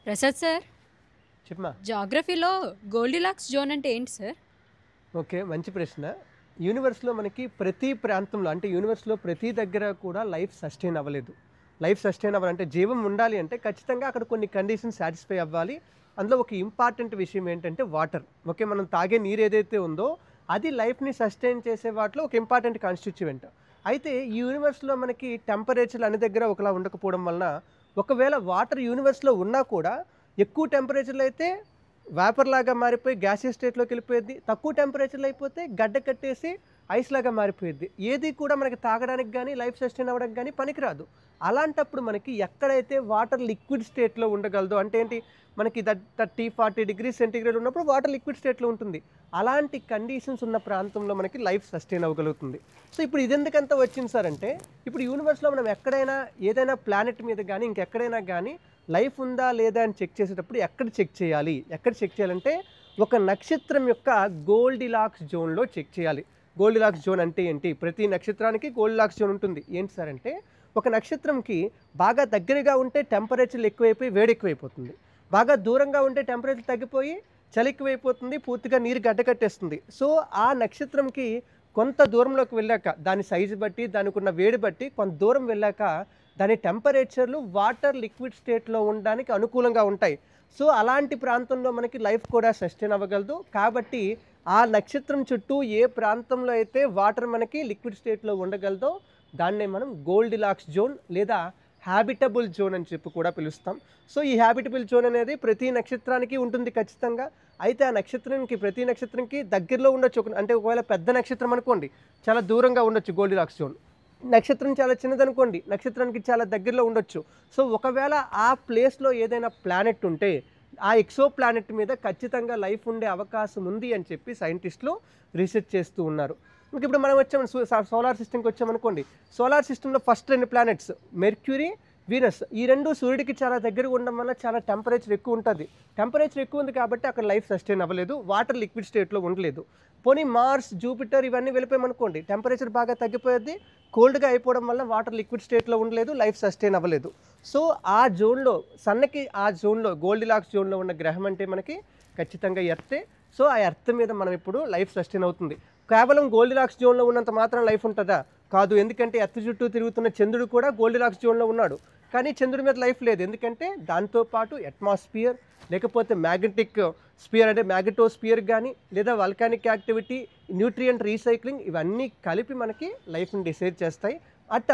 Prasad sir, చెప్పమా. జాగ్రఫీలో గోల్డిలాక్స్ zone అంటే ఏంటి sir? Okay, మంచి ప్రశ్న. యూనివర్స్లో మనకి ప్రతి ప్రాంతంలో అంటే యూనివర్స్లో ప్రతి దగ్గర కూడా లైఫ్ సస్టైన్ అవ్వలేదు. లైఫ్ సస్టైన్ అవ్వాలంటే జీవం ఉండాలి అంటే ఖచ్చితంగా అక్కడ కొన్ని కండిషన్స్ సాటిస్ఫై అవ్వాలి. అందులో ఒక ఇంపార్టెంట్ విషయం ఏంటంటే వాటర్. ఓకే, మనం తాగే నీరు ఏదైతే ఉందో అది లైఫ్ని సస్టైన్ చేసే వాటిలో ఒక ఇంపార్టెంట్ కాన్స్టిట్యూయెంట్. అయితే ఈ యూనివర్స్లో మనకి టెంపరేచర్లు అన్ని దగ్గర ఒకలా ఉండకపోవడం వలన ఒకవేళ వాటర్ యూనివర్స్లో ఉన్నా కూడా ఎక్కువ టెంపరేచర్లో అయితే వేపర్ లాగా మారిపోయి గ్యాసియస్ స్టేట్లోకి వెళ్ళిపోయింది. తక్కువ టెంపరేచర్లో అయిపోతే గడ్డ కట్టేసి ఐస్ లాగా మారిపోయింది. ఏది కూడా మనకి తాగడానికి కానీ లైఫ్ సస్టైన్ అవ్వడానికి కానీ పనికిరాదు. అలాంటప్పుడు మనకి ఎక్కడైతే వాటర్ లిక్విడ్ స్టేట్లో ఉండగలదో అంటే ఏంటి, మనకి 30-40 డిగ్రీ సెంటీగ్రేడ్ ఉన్నప్పుడు వాటర్ లిక్విడ్ స్టేట్లో ఉంటుంది. అలాంటి కండిషన్స్ ఉన్న ప్రాంతంలో మనకి లైఫ్ సస్టైన్ అవ్వగలుగుతుంది. సో ఇప్పుడు ఇదెందుకంతా వచ్చింది సార్ అంటే, ఇప్పుడు యూనివర్స్లో మనం ఎక్కడైనా ఏదైనా ప్లానెట్ మీద కానీ ఇంకెక్కడైనా కానీ లైఫ్ ఉందా లేదా అని చెక్ చేసేటప్పుడు ఎక్కడ చెక్ చేయాలంటే ఒక నక్షత్రం యొక్క గోల్డిలాక్స్ జోన్లో చెక్ చేయాలి. గోల్డిలాక్స్ జోన్ అంటే ఏంటి? ప్రతి నక్షత్రానికి గోల్డిలాక్స్ జోన్ ఉంటుంది. ఏంటి సార్ అంటే, ఒక నక్షత్రంకి బాగా దగ్గరగా ఉంటే టెంపరేచర్లు ఎక్కువైపోయి వేడి ఎక్కువైపోతుంది, బాగా దూరంగా ఉంటే టెంపరేచర్ తగ్గిపోయి చలి ఎక్కువైపోతుంది, పూర్తిగా నీరు గడ్డకట్టేస్తుంది. సో ఆ నక్షత్రంకి కొంత దూరంలోకి వెళ్ళాక దాని సైజు బట్టి దానికి ఉన్న వేడి బట్టి కొంత దూరం వెళ్ళాక దాని టెంపరేచర్లు వాటర్ లిక్విడ్ స్టేట్లో ఉండడానికి అనుకూలంగా ఉంటాయి. సో అలాంటి ప్రాంతంలో మనకి లైఫ్ కూడా సస్టైన్ అవ్వగలదు. కాబట్టి ఆ నక్షత్రం చుట్టూ ఏ ప్రాంతంలో అయితే వాటర్ మనకి లిక్విడ్ స్టేట్లో ఉండగలదో దాన్నే మనం గోల్డిలాక్స్ జోన్ లేదా హ్యాబిటబుల్ జోన్ అని చెప్పి కూడా పిలుస్తాం. సో ఈ హ్యాబిటబుల్ జోన్ అనేది ప్రతి నక్షత్రానికి ఉంటుంది ఖచ్చితంగా. అయితే ఆ నక్షత్రానికి ప్రతి నక్షత్రంకి దగ్గరలో ఉండొచ్చు. అంటే ఒకవేళ పెద్ద నక్షత్రం అనుకోండి చాలా దూరంగా ఉండొచ్చు గోల్డిలాక్స్ జోన్. నక్షత్రం చాలా చిన్నదనుకోండి నక్షత్రానికి చాలా దగ్గరలో ఉండొచ్చు. సో ఒకవేళ ఆ ప్లేస్లో ఏదైనా ప్లానెట్ ఉంటే ఆ ఎక్సో ప్లానెట్ మీద ఖచ్చితంగా లైఫ్ ఉండే అవకాశం ఉంది అని చెప్పి సైంటిస్టులు రీసెర్చ్ చేస్తూ ఉన్నారు. ఇంక ఇప్పుడు మనం వచ్చాము సోలార్ సిస్టమ్కి వచ్చామనుకోండి. సోలార్ సిస్టంలో ఫస్ట్ 2 ప్లానెట్స్ మెర్క్యూరీ, వీనస్. ఈ రెండు సూర్యుడికి చాలా దగ్గరగా ఉండడం వల్ల చాలా టెంపరేచర్ ఎక్కువ ఉంటుంది. టెంపరేచర్ ఎక్కువ ఉంది కాబట్టి అక్కడ లైఫ్ సస్టైన్ అవ్వలేదు, వాటర్ లిక్విడ్ స్టేట్లో ఉండలేదు. పోనీ మార్స్, జూపిటర్ ఇవన్నీ వెళ్ళిపోయామనుకోండి, టెంపరేచర్ బాగా తగ్గిపోయేది, కోల్డ్గా అయిపోవడం వల్ల వాటర్ లిక్విడ్ స్టేట్లో ఉండలేదు, లైఫ్ సస్టైన్ అవ్వలేదు. సో ఆ జోన్లో సన్నకి ఆ జోన్లో గోల్డిలాక్స్ జోన్లో ఉన్న గ్రహం అంటే మనకి ఖచ్చితంగా ఎర్తే. సో ఆ ఎర్త్ మీద మనం ఇప్పుడు లైఫ్ సస్టైన్ అవుతుంది. కేవలం గోల్డిలాక్స్ జోన్లో ఉన్నంత మాత్రం లైఫ్ ఉంటుందా? కాదు. ఎందుకంటే ఎర్త్ చుట్టూ తిరుగుతున్న చంద్రుడు కూడా గోల్డిలాక్స్ జోన్లో ఉన్నాడు, కానీ చంద్రుడి మీద లైఫ్ లేదు. ఎందుకంటే దాంతోపాటు అట్మాస్ఫియర్ లేకపోతే మ్యాగ్నెటిక్ స్పియర్ అంటే మ్యాగ్నెటోస్పియర్ కానీ లేదా వల్కానిక్ యాక్టివిటీ, న్యూట్రియంట్ రీసైక్లింగ్ ఇవన్నీ కలిపి మనకి లైఫ్ని డిసైడ్ చేస్తాయి.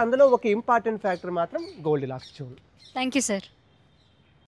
అందులో ఒక ఇంపార్టెంట్ ఫ్యాక్టర్ మాత్రం గోల్డిలాక్స్ జోన్. Thank you sir.